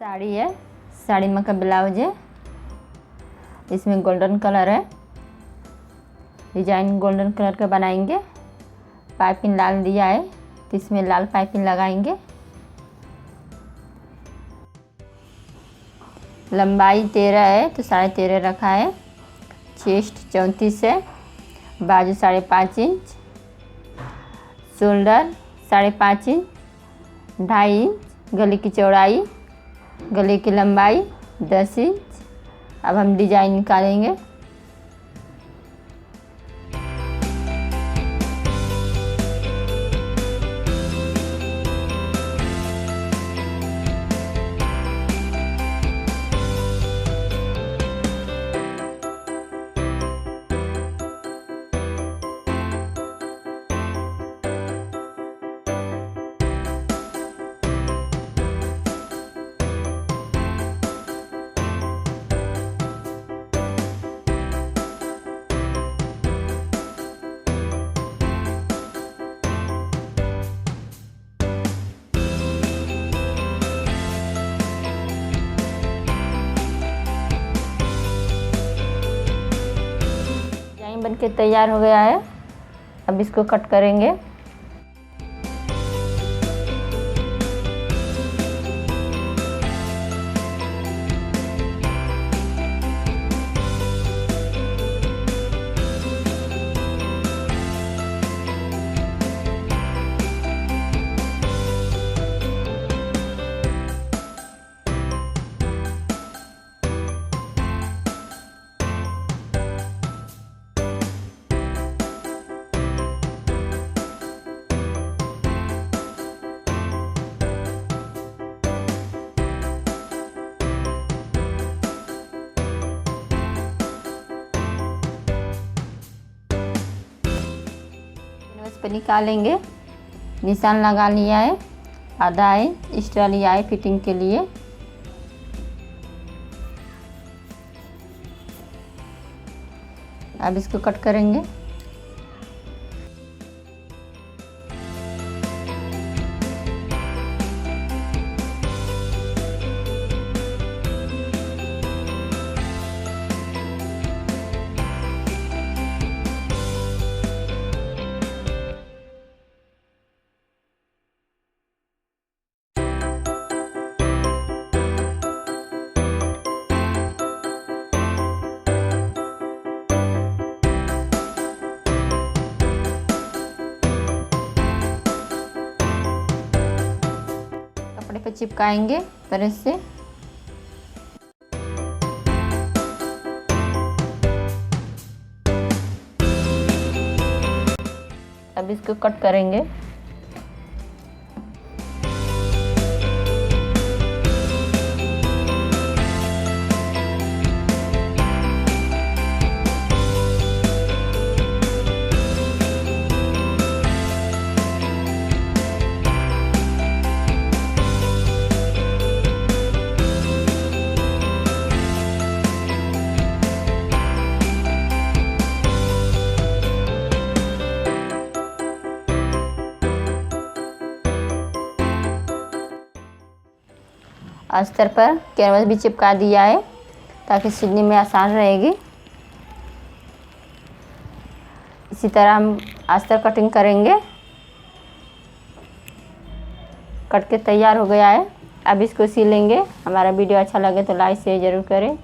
साड़ी है, साड़ी में का ब्लाउज है। इसमें गोल्डन कलर है, डिजाइन गोल्डन कलर का बनाएंगे। पाइपिंग लाल दिया है तो इसमें लाल पाइपिंग लगाएंगे। लंबाई 13 है तो 13.5 रखा है। चेस्ट 34 है, बाजू 5.5 इंच, शोल्डर 5.5 इंच, 2.5 इंच गले की चौड़ाई, गले की लंबाई 10 इंच। अब हम डिजाइन निकालेंगे। बनके तैयार हो गया है। अब इसको कट करेंगे। पे निकालेंगे। निशान लगा लिया है, आधा इंच एक्स्ट्रा लिया है फिटिंग के लिए। अब इसको कट करेंगे। कपड़े पे चिपकाएंगे प्रेस से। अब इसको कट करेंगे। अस्तर पर कैनवस भी चिपका दिया है ताकि सिलने में आसान रहेगी। इसी तरह हम अस्तर कटिंग करेंगे। कट के तैयार हो गया है। अब इसको सिलेंगे। हमारा वीडियो अच्छा लगे तो लाइक शेयर ज़रूर करें।